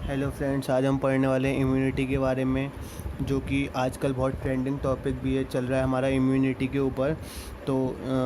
Hello friends, आज हम पढ़ने वाले हैं इम्यूनिटी के बारे में, जो कि आजकल बहुत ट्रेंडिंग टॉपिक भी है, चल रहा है हमारा इम्यूनिटी के ऊपर। तो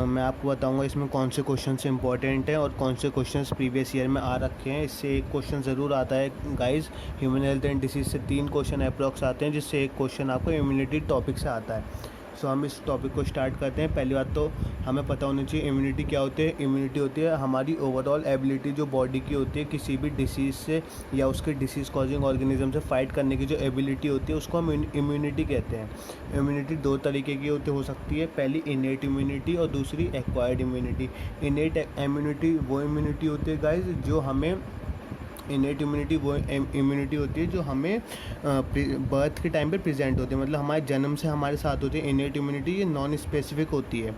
मैं आपको बताऊंगा इसमें कौन से क्वेश्चन इंपॉर्टेंट हैं और कौन से क्वेश्चंस प्रीवियस ईयर में आ रखे हैं। इससे एक क्वेश्चन ज़रूर आता है guys. Human health and disease से 3 क्वेश्चन अप्रॉक्स आते हैं, जिससे एक क्वेश्चन आपको इम्यूनिटी टॉपिक से आता है। सो हम इस टॉपिक को स्टार्ट करते हैं। पहली बात तो हमें पता होनी चाहिए इम्यूनिटी क्या होती है। इम्यूनिटी होती है हमारी ओवरऑल एबिलिटी जो बॉडी की होती है किसी भी डिसीज़ से या उसके डिसीज़ कॉजिंग ऑर्गेनिज्म से फाइट करने की जो एबिलिटी होती है उसको हम इम्यूनिटी कहते हैं। इम्यूनिटी 2 तरीके की हो सकती है। पहली इनेट इम्यूनिटी और दूसरी एक्वायर्ड इम्यूनिटी। इनेट इम्यूनिटी वो इम्यूनिटी होती है गाइस जो हमें इनेट इम्यूनिटी वो इम्यूनिटी होती है जो हमें बर्थ के टाइम पे प्रेजेंट होती है, मतलब हमारे जन्म से हमारे साथ होती है। इनेट इम्यूनिटी ये नॉन स्पेसिफिक होती है।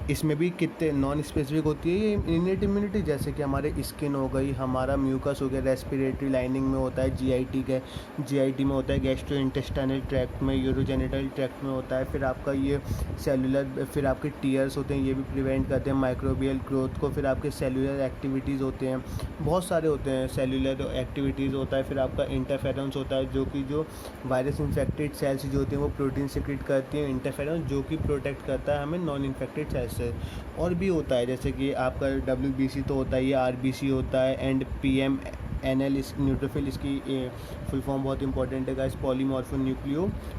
इसमें भी कितने नॉन स्पेसिफिक होती है ये इनेट इम्यूनिटी, जैसे कि हमारे स्किन हो गई, हमारा म्यूकस हो गया, रेस्पिरेटरी लाइनिंग में होता है, जीआईटी में होता है, गैस्ट्रो इंटेस्टाइनल ट्रैक्ट में, यूरोजेनिटल ट्रैक्ट में होता है। फिर आपका ये सेलुलर, फिर आपके टीयर्स होते हैं, ये भी प्रिवेंट करते हैं माइक्रोबियल ग्रोथ को। फिर आपके सेलुलर एक्टिविटीज़ होते हैं, बहुत सारे होते हैं। सेलुलर एक्टिविटीज़ होता है। फिर आपका इंटरफेरेंस होता है जो वायरस इन्फेक्टेड सेल्स जो होती हैं वो प्रोटीन सिक्रीट करती हैं। इंटरफेरेंस जो कि प्रोटेक्ट करता है हमें नॉन इन्फेक्टेड सेल्स से। और भी होता है जैसे कि आपका WBC तो होता है, ये RBC होता है, एंड PMNL इस न्यूट्रोफिल, इसकी फुल फॉर्म बहुत इंपॉर्टेंट है गाइस,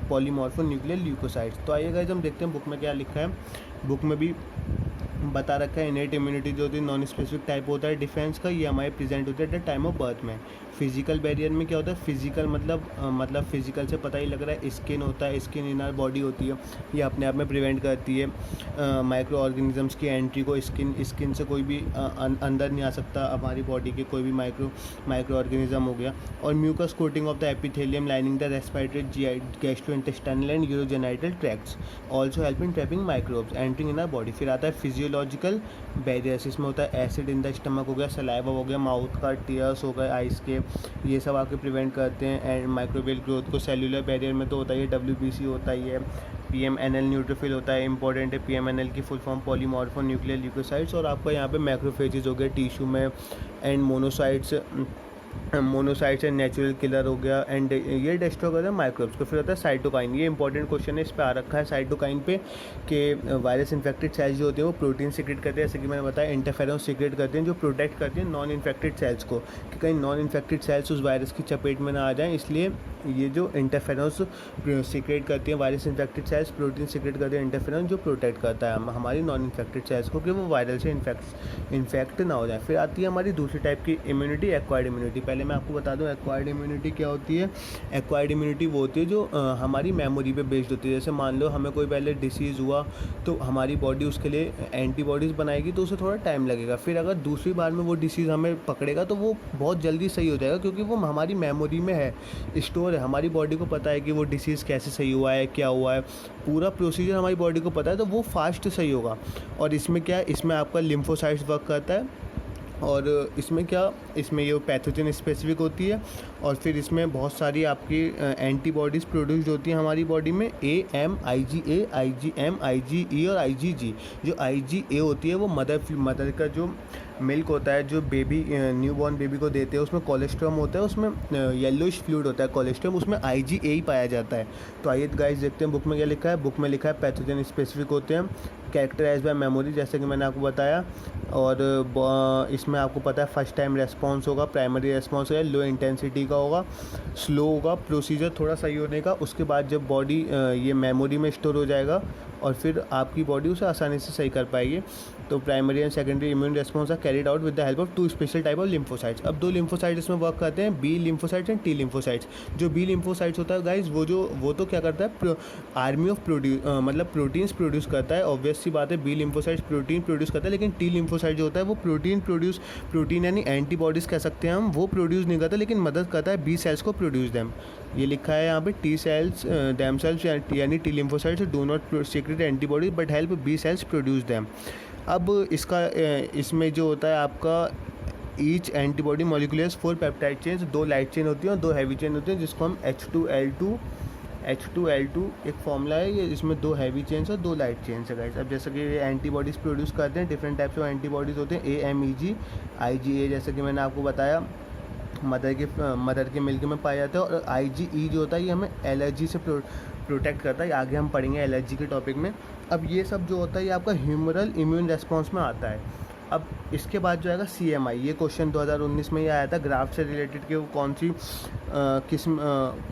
पॉलीमॉर्फोन्यूक्लियर ल्यूकोसाइट्स। तो आइए गाइस हम देखते हैं बुक में क्या लिखा है। बुक में भी बता रखा है इनेट इम्यूनिटी जो होती है नॉन स्पेसिफिक टाइप होता है डिफेंस का, ये हमारे प्रेजेंट होता है at the time of birth में। फिजिकल बैरियर में क्या होता है, फिजिकल मतलब फिजिकल से पता ही लग रहा है, स्किन होता है, स्किन इन आवर बॉडी होती है, ये अपने आप में प्रिवेंट करती है माइक्रो ऑर्गेनिजम्स की एंट्री को। स्किन से कोई भी अंदर नहीं आ सकता हमारी बॉडी के, कोई भी माइक्रो ऑर्गेनिज्म हो गया। और mucus coating of the epithelium lining the respiratory, GI, gastrointestinal and urogenital tracts also help in trapping microbes entering in our body. फिर आता है फिजियोलॉजिकल बैरियर्स, इसमें होता है एसिड इन द स्टमक हो गया, सलाइवा हो गया, माउथ का, टीयर्स हो गए, आइस के, ये सब आपके प्रिवेंट करते हैं एंड माइक्रोबियल ग्रोथ को। सेलुलर बैरियर में तो होता है WBC होता ही है, PMNL न्यूट्रोफिल होता है, इंपॉर्टेंट है। PMNL की फुल फॉर्म पॉलीमॉर्फोन्यूक्लियर ल्यूकोसाइट्स। और आपका यहाँ पे मैक्रोफेजेस हो गए टिश्यू में, and monocytes and natural killer हो गया, एंड ये डिस्ट्रॉय करते हैं माइक्रोब्स को। फिर होता है साइटोकाइन, ये इंपॉर्टेंट क्वेश्चन है, इस पे आ रखा है साइटोकाइन पे कि वायरस इन्फेक्टेड सेल्स जो होते हैं वो प्रोटीन सिक्रेट करते हैं, जैसे कि मैंने बताया इंटरफेरेंस सिक्रेट करते हैं जो प्रोटेक्ट करते हैं नॉन इन्फेक्टेड सेल्स को, कि कहीं नॉन इन्फेक्टेड सेल्स उस वायरस की चपेट में ना आ जाएँ। इसलिए ये जो इंटरफेरेंस सिक्रेट करती है virus infected cells, protein secrete करते हैं इंटरफेरेंस जो प्रोटेक्ट करता है हमारी नॉन इन्फेक्टेड सेल्स को, कि वो वायरल से इन्फेक्ट ना हो जाए। फिर आती है हमारी दूसरी टाइप की इम्यूनिटी, एक्वायर्ड इम्यूनिटी। पहले मैं आपको बता दूं एक्वायर्ड इम्यूनिटी क्या होती है। एक्वायर्ड इम्यूनिटी वो होती है जो हमारी मेमोरी पे बेस्ड होती है। जैसे मान लो हमें कोई पहले डिसीज़ हुआ तो हमारी बॉडी उसके लिए एंटीबॉडीज़ बनाएगी, तो उसे थोड़ा टाइम लगेगा। फिर अगर दूसरी बार में वो डिसीज़ हमें पकड़ेगा तो वो बहुत जल्दी सही हो जाएगा, क्योंकि वो हमारी मेमोरी में है, स्टोर है। हमारी बॉडी को पता है कि वो डिसीज़ कैसे सही हुआ है, क्या हुआ है, पूरा प्रोसीजर हमारी बॉडी को पता है, तो वो फास्ट सही होगा। और इसमें क्या है, इसमें आपका लिम्फोसाइट्स वर्क करता है। और इसमें ये पैथोजन स्पेसिफिक होती है। और फिर इसमें बहुत सारी आपकी एंटीबॉडीज़ प्रोड्यूस्ड होती हैं हमारी बॉडी में, AM, IgA, IgM, IgE और IgG। जो IgA होती है वो मदर का जो मिल्क होता है, जो बेबी न्यूबॉर्न बेबी को देते हैं, उसमें कोलेस्ट्रॉम होता है, उसमें येलोइश फ्लूइड होता है कोलेस्ट्रॉम, उसमें IgA ही पाया जाता है। तो आइए गाइस देखते हैं बुक में क्या लिखा है। बुक में लिखा है पैथोजन स्पेसिफिक होते हैं, कैरेक्टराइज बाय मेमोरी, जैसे कि मैंने आपको बताया। और इसमें आपको पता है फर्स्ट टाइम रेस्पॉन्स होगा, प्राइमरी रेस्पॉन्स होगा, लो इंटेंसिटी का होगा, स्लो होगा प्रोसीजर थोड़ा सही होने का। उसके बाद जब बॉडी ये मेमोरी में स्टोर हो जाएगा और फिर आपकी बॉडी उसे आसानी से सही कर पाएगी। तो primary and secondary immune response are carried out with the help of 2 special type of lymphocytes. अब 2 लिम्फोसाइट्स इसमें वर्क करते हैं, B lymphocytes and T lymphocytes. जो B लिम्फोसाइट्स होता है गाइज वो तो क्या करता है, आर्मी ऑफ मतलब प्रोटीन्स प्रोड्यूस करता है। ऑब्वियस सी बात है, B लिम्फोसाइट्स प्रोटीन प्रोड्यूस करता है, लेकिन T लिम्फोसाइट जो होता है वो प्रोटीन यानी एंटीबॉडीज़ कह सकते हैं हम, वो प्रोड्यूस नहीं करता, लेकिन मदद करता है B सेल्स को प्रोड्यूस दैम। ये लिखा है यहाँ पे T सेल्स दैम सेल्स यानी T lymphocytes do not secret antibodies but help B sales produce them. अब इसमें जो होता है आपका each antibody molecules 4 peptide chains, 2 light chain होती हैं और 2 हैवी चेन होती हैं, जिसको हम H2L2 एक फॉर्मूला है, ये इसमें 2 हैवी चेन्स और 2 लाइट चेन्स है गाइस। अब जैसे कि ये एंटीबॉडीज़ प्रोड्यूस करते हैं, डिफरेंट टाइप्स ऑफ एंटीबॉडीज़ होते हैं, AMEG, IgA, जैसे कि मैंने आपको बताया। मदर के मिल्क में पाया जाता है। और IgE जो होता है ये हमें एलर्जी से प्रोटेक्ट करता है, आगे हम पढ़ेंगे एलर्जी के टॉपिक में। अब ये सब जो होता है ये आपका ह्यूमरल इम्यून रेस्पॉन्स में आता है। अब इसके बाद जो आएगा CMI, ये क्वेश्चन 2019 में ही आया था, ग्राफ्ट से रिलेटेड कि वो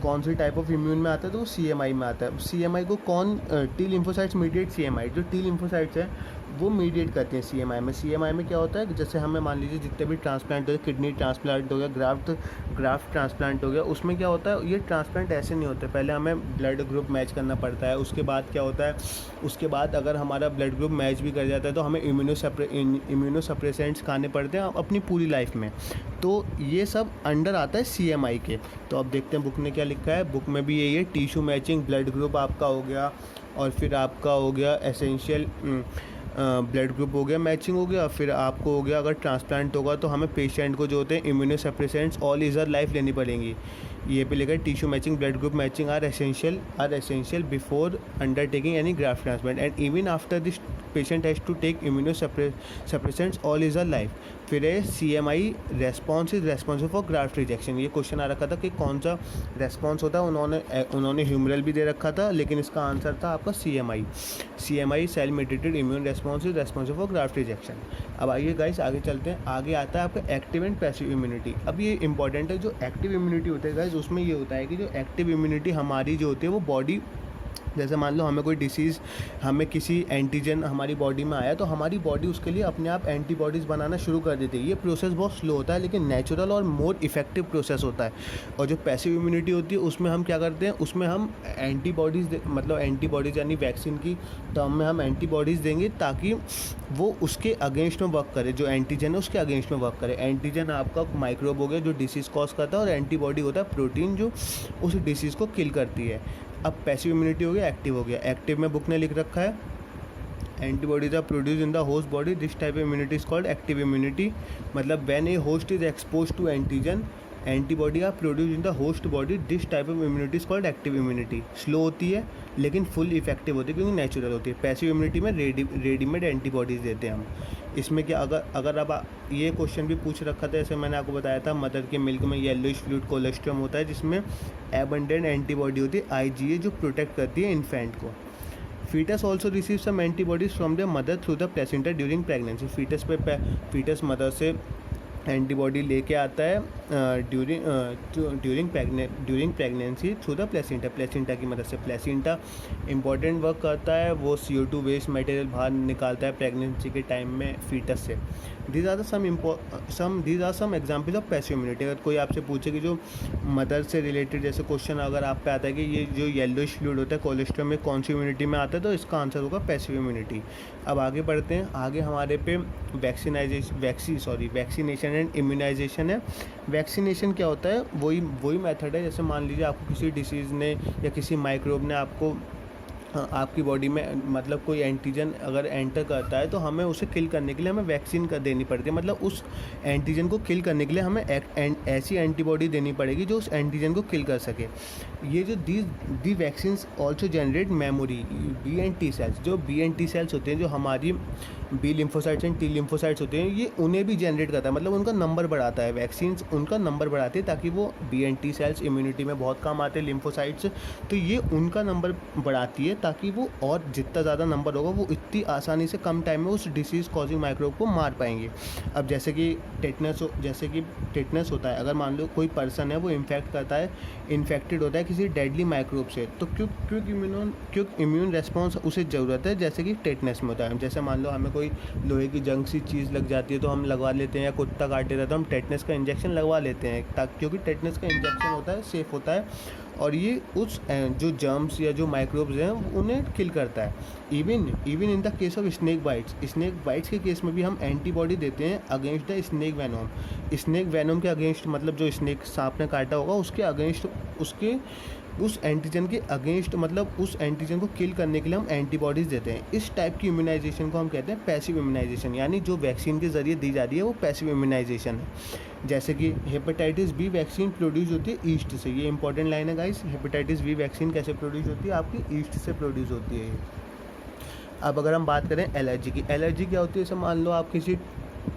कौन सी टाइप ऑफ इम्यून में आता है, तो वो CMI में आता है। CMI को कौन टी लिम्फोसाइट्स मीडिएट CMI, जो टी लिम्फोसाइट्स है वो मीडिएट करते हैं CMI में। CMI में क्या होता है कि जैसे हमें मान लीजिए जितने भी ट्रांसप्लांट हो गए, किडनी ट्रांसप्लांट हो गया, ग्राफ्ट ट्रांसप्लांट हो गया, उसमें क्या होता है ये ट्रांसप्लांट ऐसे नहीं होते, पहले हमें ब्लड ग्रुप मैच करना पड़ता है। उसके बाद क्या होता है, उसके बाद अगर हमारा ब्लड ग्रुप मैच भी कर जाता है तो हमें इम्यूनोसप्रेसेंट्स खाने पड़ते हैं अपनी पूरी लाइफ में। तो ये सब अंडर आता है CMI के। तो अब देखते हैं बुक ने क्या लिखा है। बुक में भी यही है, टिश्यू मैचिंग, ब्लड ग्रुप आपका हो गया, और फिर आपका हो गया एसेंशियल ब्लड ग्रुप हो गया, मैचिंग हो गया। फिर आपको हो गया अगर ट्रांसप्लांट होगा तो हमें पेशेंट को जो होते हैं इम्यूनोसप्रेसेंट्स ऑल इज़र लाइफ लेनी पड़ेंगी। ये पे लिखा है tissue matching, blood group matching are essential before undertaking any graft transplant and even after this patient has to take immunosuppressants all his life. फिर है CMI response is responsible for graft rejection. ये question आ रखा था कि कौन सा response होता है, उन्होंने ह्यूमरल भी दे रखा था, लेकिन इसका आंसर था आपका CMI cell mediated immune response is responsible for graft rejection. अब आइए गाइस आगे चलते हैं। आगे आता है आपका एक्टिव एंड पैसिव इम्यूनिटी। अब ये इंपॉर्टेंट है, जो एक्टिव इम्यूनिटी होता है गाइस उसमें ये होता है कि जो एक्टिव इम्यूनिटी हमारी जो होती है वो बॉडी, जैसे मान लो हमें कोई डिसीज़, हमें किसी एंटीजन हमारी बॉडी में आया तो हमारी बॉडी उसके लिए अपने आप एंटीबॉडीज़ बनाना शुरू कर देती है। ये प्रोसेस बहुत स्लो होता है लेकिन नेचुरल और मोर इफेक्टिव प्रोसेस होता है। और जो पैसिव इम्यूनिटी होती है उसमें हम क्या करते हैं, उसमें हम एंटीबॉडीज़ यानी वैक्सीन की टर्म में हम एंटीबॉडीज़ देंगे ताकि वो उसके अगेंस्ट में वर्क करे, जो एंटीजन है उसके अगेंस्ट में वर्क करे। एंटीजन आपका माइक्रोब हो गया जो डिसीज़ कॉज करता है, और एंटीबॉडी होता है प्रोटीन जो उस डिसीज़ को किल करती है। अब पैसिव इम्यूनिटी हो गया, एक्टिव हो गया। एक्टिव में बुक ने लिख रखा है antibodies are produce in the host body, this type of immunity is called active immunity. मतलब when a host is expose to antigen, antibody are produce in the host body, this type of immunity is called active immunity. Slow होती है लेकिन full effective होती है क्योंकि natural होती है। Passive immunity में रेडीमेड एंटीबॉडीज़ देते हैं हम। इसमें क्या, अगर अब ये क्वेश्चन भी पूछ रखा था, जैसे मैंने आपको बताया था मदर के मिल्क में येलोइश फ्लूइड कोलेस्ट्रम होता है जिसमें एबंडेंट एंटीबॉडी होती है IgA जो प्रोटेक्ट करती है इन्फेंट को। Foetus also receive some antibodies from the mother through the placenta during pregnancy. Foetus mother से एंटीबॉडी लेके आता है during pregnancy through the placenta की मदद से। प्लेसेंटा इंपॉर्टेंट वर्क करता है, वो CO2 वेस्ट मटेरियल बाहर निकालता है प्रेगनेंसी के टाइम में फीटस से। These are some example of passive immunity. अगर कोई आपसे पूछे कि जो मदर से रिलेटेड जैसे क्वेश्चन अगर आप पे आता है कि ये जो येलोइश फ्लूइड होता है कोलेस्ट्रॉल में कौन सी इम्यूनिटी में आता है, तो इसका आंसर होगा पैसिव इम्यूनिटी। अब आगे बढ़ते हैं। आगे हमारे पे वैक्सीनेशन एंड इम्यूनाइजेशन है। वैक्सीनेशन क्या होता है, वही मेथड है, जैसे मान लीजिए आपको किसी डिसीज़ ने या किसी माइक्रोब ने आपको आपकी बॉडी में मतलब कोई एंटीजन अगर एंटर करता है तो हमें उसे किल करने के लिए हमें वैक्सीन देनी पड़ती है। मतलब उस एंटीजन को किल करने के लिए हमें ऐसी एंटीबॉडी देनी पड़ेगी जो उस एंटीजन को किल कर सके। ये जो the vaccines also generate memory B and T cells. जो B and T सेल्स होते हैं, जो हमारी B lymphocytes and T lymphocytes होते हैं, ये उन्हें भी जनरेट करता है, मतलब उनका नंबर बढ़ाता है। वैक्सीन्स उनका नंबर बढ़ाते हैं ताकि वो B and T cells immunity में बहुत काम आते हैं, लिम्फोसाइट्स, तो ये उनका नंबर बढ़ाती है ताकि वो और जितना ज़्यादा नंबर होगा वो इतनी आसानी से कम टाइम में उस डिसीज़ कॉजिंग माइक्रोब को मार पाएंगे। अब जैसे कि टेटनस होता है, अगर मान लो कोई पर्सन है वो इन्फेक्टेड होता है किसी डेडली माइक्रोब से, तो क्विक इम्यून रेस्पॉन्स उसे ज़रूरत है, जैसे कि टेटनस में होता है। जैसे मान लो हमें कोई लोहे की जंग सी चीज़ लग जाती है तो हम लगवा लेते हैं, या कुत्ता काटे रहता है तो हम टेटनस का इंजेक्शन लगवा लेते हैं, क्योंकि टेटनस का इंजेक्शन होता है सेफ़ होता है और ये उस जो जर्म्स या जो माइक्रोब्स हैं उन्हें किल करता है। Even in the case of snake bites के केस में भी हम एंटीबॉडी देते हैं अगेंस्ट द स्नेक वेनोम के अगेंस्ट, मतलब जो स्नेक सांप ने काटा होगा उसके अगेंस्ट, उस एंटीजन के अगेंस्ट, मतलब उस एंटीजन को किल करने के लिए हम एंटीबॉडीज़ देते हैं। इस टाइप की इम्यूनाइजेशन को हम कहते हैं पैसिव इम्यूनाइजेशन, यानी जो वैक्सीन के ज़रिए दी जा रही है वो पैसिव इम्यूनाइजेशन है। जैसे कि हेपेटाइटिस B वैक्सीन प्रोड्यूस होती है ईस्ट से। ये इंपॉर्टेंट लाइन है गाइस, हेपेटाइटिस B वैक्सीन कैसे प्रोड्यूस होती है, आपकी ईस्ट से प्रोड्यूस होती है। अब अगर हम बात करें एलर्जी की, एलर्जी क्या होती है, जैसे मान लो आप किसी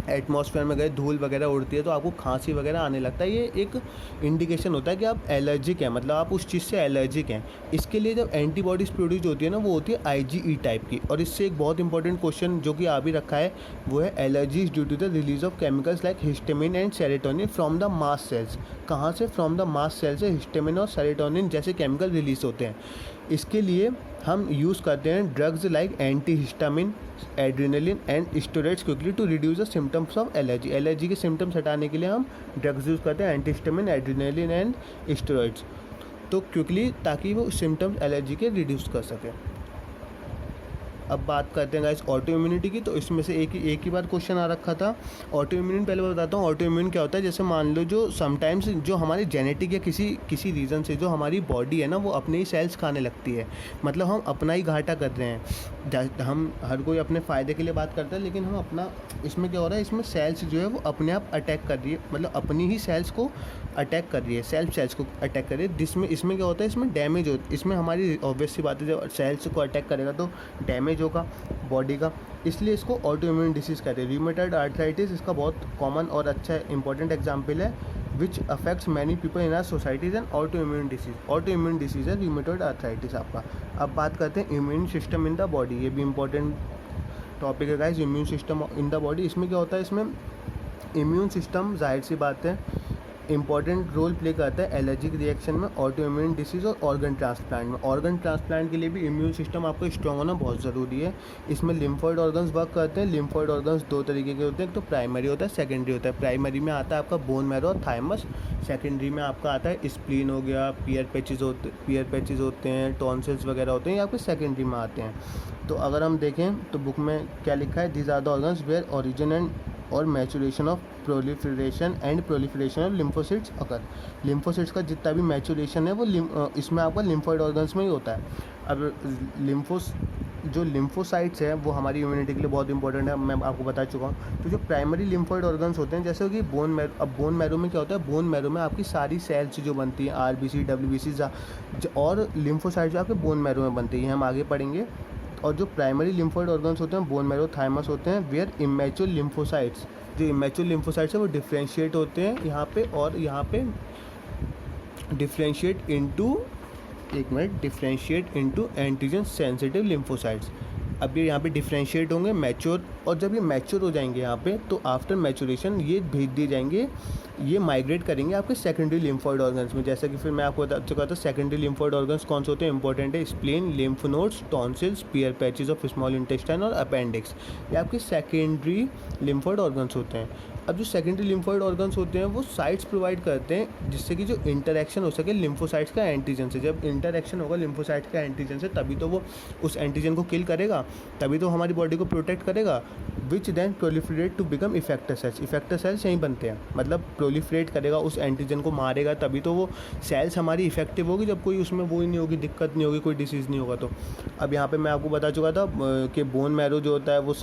एटमॉस्फेयर में गए धूल वगैरह उड़ती है तो आपको खांसी वगैरह आने लगता है, ये एक इंडिकेशन होता है कि आप एलर्जिक हैं, मतलब आप उस चीज़ से एलर्जिक हैं। इसके लिए जब एंटीबॉडीज़ प्रोड्यूस होती है ना, वो होती है IgE टाइप की। और इससे एक बहुत इंपॉर्टेंट क्वेश्चन जो कि आ भी रखा है वो है allergies due to the release of chemicals like histamine and serotonin from the mast cells. कहाँ से? फ्रॉम द मास्ट सेल से हिस्टामिन और सेरोटोनिन जैसे केमिकल रिलीज होते हैं। इसके लिए हम यूज़ करते हैं drugs like anti histamine, adrenaline and steroids quickly to reduce the symptoms of allergy. Allergy के सिम्टम्स हटाने के लिए हम ड्रग्स यूज़ करते हैं anti histamine, adrenaline and steroids, तो क्विकली, ताकि वो सिम्टम्स एलर्जी के रिड्यूस कर सकें। अब बात करते हैं गाइस ऑटो इम्यूनिटी की। तो इसमें से एक ही बार क्वेश्चन आ रखा था। ऑटो इम्यून पहले बताता हूँ ऑटो इम्यून क्या होता है। जैसे मान लो जो समटाइम्स जो हमारी जेनेटिक या किसी रीज़न से जो हमारी बॉडी है ना वो अपने ही सेल्स खाने लगती है, मतलब हम अपना ही घाटा कर रहे हैं। हम हर कोई अपने फ़ायदे के लिए बात करता है, लेकिन हम अपना, इसमें क्या हो रहा है, इसमें सेल्स जो है वो अपने आप अटैक कर रही है, मतलब अपनी ही सेल्स को अटैक कर रही है, सेल्स को अटैक कर रही है। जिसमें इसमें क्या होता है, इसमें डैमेज हो, इसमें हमारी ऑब्वियस सी बात है जब सेल्स को अटैक करेगा तो डैमेज होगा बॉडी का, इसलिए इसको ऑटो इम्यून डिसीज़ कहते हैं। रूमेटॉइड आर्थराइटिस इसका बहुत कॉमन और अच्छा इंपॉर्टेंट एग्जाम्पल है which affects many people in are societies and auto immune disease. Auto immune disease है रूमेटॉइड आर्थराइटिस आपका। अब बात करते हैं immune system in the body, ये भी इंपॉर्टेंट टॉपिक है guys, immune system in the body. इसमें क्या होता है, इसमें इम्यून सिस्टम जाहिर सी बात है इंपॉर्टेंट रोल प्ले करता है एलर्जिक रिएक्शन में, ऑटो इम्यून डिसीज़ और ऑर्गन ट्रांसप्लांट में। ऑर्गन ट्रांसप्लांट के लिए भी इम्यून सिस्टम आपको स्ट्रॉन्ग होना बहुत ज़रूरी है। इसमें लिम्फॉइड ऑर्गन्स वर्क करते हैं। लिम्फॉइड ऑर्गन्स दो तरीके के होते हैं, एक तो प्राइमरी होता है, सेकेंडरी होता है। प्राइमरी में आता है आपका बोन मैरो और थाइमस, सेकेंडरी में आपका आता है स्प्लीन हो गया, पियर पैचेज होते हैं, टॉन्सिल्स वगैरह होते हैं, ये आपके सेकेंडरी में आते हैं। तो अगर हम देखें तो बुक में क्या लिखा है, these are the organs where origin and और maturation of proliferation of lymphocytes occur. Lymphocytes का जितना भी मैचुरेशन है वो इसमें आपका लिम्फॉइड ऑर्गन्स में ही होता है। अब जो लिम्फोसाइट्स हैं वो हमारी इम्यूनिटी के लिए बहुत इंपॉर्टेंट है, मैं आपको बता चुका हूँ। तो जो प्राइमरी लिम्फॉइड ऑर्गन्स होते हैं, जैसे कि बोन मैरो, अब बोन मैरो में क्या होता है, बोन मैरो में आपकी सारी सेल्स जो बनती हैं RBC WBC और लिम्फोसाइट्स जो आपके बोन मैरो में बनती है, हम आगे पढ़ेंगे। और जो प्राइमरी लिम्फॉइड ऑर्गन्स होते हैं बोन मैरो थाइमस होते हैं, वेयर इमेच्योर लिम्फोसाइट्स, जो इमेच्योर लिम्फोसाइट्स है वो डिफ्रेंशिएट होते हैं यहाँ पे, और यहाँ पे differentiate into antigen sensitive lymphocytes. अब ये यहाँ पे डिफ्रेंशिएट होंगे मैच्योर, और जब ये मैच्योर हो जाएंगे यहाँ पे तो आफ्टर मैच्योरेशन ये भेज दिए जाएंगे, ये माइग्रेट करेंगे आपके सेकेंडरी लिम्फॉइड ऑर्गन्स में। जैसा कि फिर मैं आपको बता चुका था सेकेंडरी लिम्फॉइड ऑर्गन्स कौन से होते हैं, इंपॉर्टेंट है spleen, lymph nodes, tonsils, Peyer's patches of small intestine और अपेंडिक्स, ये आपके सेकेंडरी लिम्फॉइड ऑर्गन्स होते हैं। अब जो सेकेंडरी लिम्फॉइड ऑर्गन्स होते हैं वो साइट्स प्रोवाइड करते हैं जिससे कि जो इंटरेक्शन हो सके लिम्फोसाइट्स का एंटीजन से। जब इंटरेक्शन होगा लिम्फोसाइट्स का एंटीजन से तभी तो वो उस एंटीजन को किल करेगा, तभी तो हमारी बॉडी को प्रोटेक्ट करेगा, which then proliferate to become effector cells. Effector cells यहीं बनते हैं, मतलब प्रोलिफरेट करेगा, उस एंटीजन को मारेगा, तभी तो वो सेल्स हमारी इफेक्टिव होगी। जब कोई उसमें वो ही नहीं होगी, दिक्कत नहीं होगी, कोई डिसीज़ नहीं होगा। तो अब यहाँ पे मैं आपको बता चुका था कि बोन मैरो जो होता है वो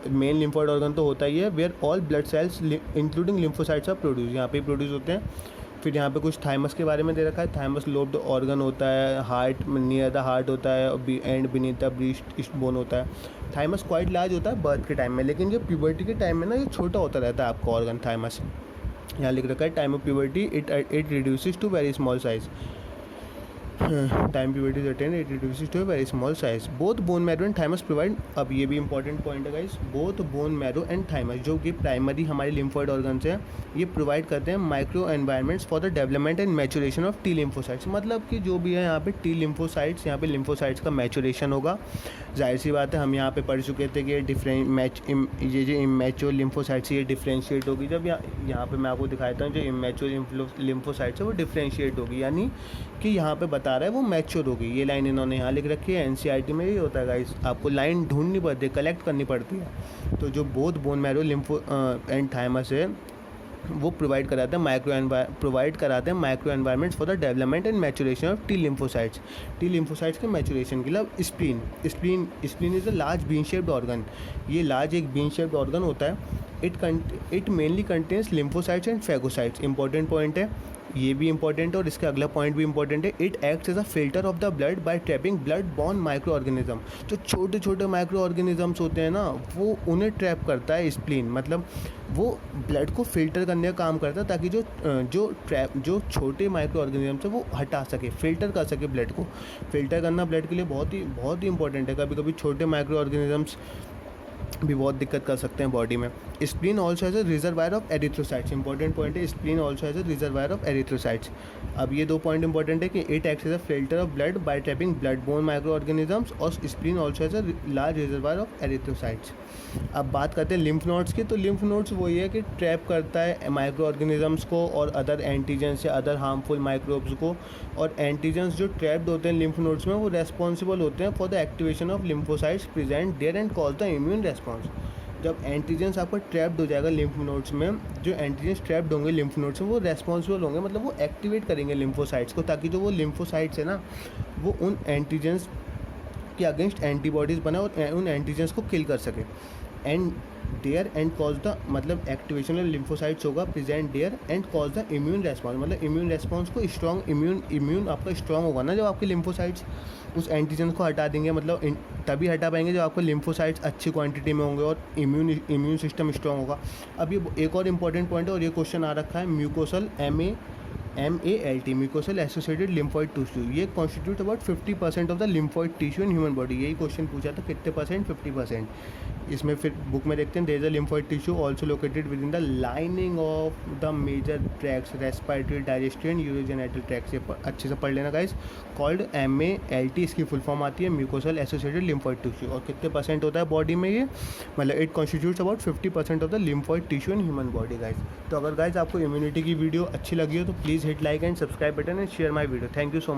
मेन लिम्फॉइड ऑर्गन तो होता ही है, where all blood cells including lymphocytes are produce, यहाँ पे प्रोड्यूस होते हैं। फिर यहाँ पे कुछ थाइमस के बारे में दे रखा है। थाइमस लोब्ड ऑर्गन होता है, हार्ट नियर द हार्ट होता है, and beneath the breast bone होता है। थाइमस क्वाइट लार्ज होता है बर्थ के टाइम में, लेकिन जो प्यूबर्टी के टाइम में ना ये छोटा होता रहता है आपका ऑर्गन थाइमस। यहाँ लिख रखा है time of puberty it reduces to very small size. Time puberty is attained it reduces to a very small size. Both bone marrow and thymus provide, अब ये भी इंपॉर्टेंट पॉइंट है guys, both bone marrow and thymus जो कि primary हमारे lymphoid organs हैं, ये provide करते हैं micro environments for the development and maturation of T lymphocytes. मतलब कि जो भी है यहाँ पे टी लिम्फोसाइट्स, यहाँ पे लिम्फोसाइट्स का मैचुरेशन होगा। जाहिर सी बात है हम यहाँ पे पढ़ चुके थे कि ये जो इमेच्योर लिम्फोसाइट्स ये डिफ्रेंशिएट होगी। जब यहाँ पे मैं आपको दिखाता हूँ जो इमेच्योर लिम्फोसाइट्स है वो डिफ्रेंशिएट होगी, यानी कि यहाँ पे बता रहा है वो मैच्योर होगी। ये लाइन इन्होंने यहाँ लिख रखी है, NCERT में ही होता है गाइस, आपको लाइन ढूंढनी पड़ती है, कलेक्ट करनी पड़ती है। तो जो both bone marrow lympho and thymus है वो प्रोवाइड कराते हैं micro environments for the development and maturation of T lymphocytes. T lymphocytes के मैचुरेशन के लिए spleen is a large bean shaped organ, ये लार्ज एक बीन शेप्ड ऑर्गन होता है it mainly contains lymphocytes and phagocytes. Important point है, ये भी इंपॉर्टेंट है और इसका अगला पॉइंट भी इंपॉर्टेंट है। It acts as a filter of the blood by trapping blood borne microorganism. जो छोटे छोटे माइक्रो ऑर्गेनिजम्स होते हैं ना, वो उन्हें ट्रैप करता है स्प्लीन, मतलब वो ब्लड को फिल्टर करने का काम करता है ताकि जो छोटे माइक्रो ऑर्गेनिजम्स है वो हटा सके, फिल्टर कर सके ब्लड को। फिल्टर करना ब्लड के लिए बहुत ही इंपॉर्टेंट है। कभी कभी छोटे माइक्रो ऑर्गेनिजम्स भी बहुत दिक्कत कर सकते हैं बॉडी में। Spleen also has a reservoir of erythrocytes. Important point है, spleen also has a reservoir of erythrocytes. अब ये 2 पॉइंट इंपॉर्टेंट है कि it acts as a filter of blood by trapping blood borne micro organisms, और spleen also has a large reservoir of erythrocytes. अब बात करते हैं लिम्फ नोड्स की। तो लिम्फ नोड्स वही है कि ट्रैप करता है माइक्रो ऑर्गेनिजम्स को और अदर एंटीजेंस या अदर हार्मफुल माइक्रोब्स को। और एंटीजेंस जो ट्रैप्ड होते हैं लिम्फ नोड्स में, वो रेस्पॉन्सिबल होते हैं for the activation of lymphocytes present there and cause the immune response. जब एंटीजेंस आपका ट्रैप्ड हो जाएगा लिम्फ नोड्स में, जो एंटीजेंस ट्रैप्ड होंगे लिम्फ नोड्स में, वो रेस्पॉन्सिबल होंगे, मतलब वो एक्टिवेट करेंगे लिम्फोसाइट्स को, ताकि जो वो लिम्फोसाइट्स है ना, वो उन एंटीजेंस के अगेंस्ट एंटीबॉडीज़ बनाए और उन एंटीजेंस को किल कर सके। And there and cause the, मतलब एक्टिवेशन ऑफ लिम्फोसाइट्स होगा present there and cause the immune response, मतलब इम्यून रेस्पॉन्स को स्ट्रॉन्ग, इम्यून आपका स्ट्रॉन्ग होगा ना जब आपके लिम्फोसाइट्स उस एंटीजन को हटा देंगे। मतलब तभी हटा पाएंगे जब आपको लिम्फोसाइट्स अच्छी क्वांटिटी में होंगे और इम्यून सिस्टम स्ट्रॉन्ग होगा। अब ये एक और इंपॉर्टेंट पॉइंट है और ये क्वेश्चन आ रखा है, mucosal MALT mucosal associated lymphoid tissue, ये constitute about 50% of the lymphoid tissue in human body. यही क्वेश्चन पूछा था, कितने परसेंट? 50%। इसमें फिर बुक में देखते हैं, there is a lymphoid tissue also located within the lining of the major tracts, respiratory, digestive and urogenital tracts. ये अच्छे से पढ़ लेना गाइस। कॉल्ड MALT, इसकी फुल फॉर्म आती है म्यूकोसल एसोसिएटेड लिम्फोइड टिश्यू। और कितने परसेंट होता है बॉडी में ये? मतलब it constitutes about 50% of the lymphoid tissue in human body guys. तो अगर गाइस आपको इम्यूनिटी की वीडियो अच्छी लगी हो तो please hit like and subscribe button and share my video. Thank you so much.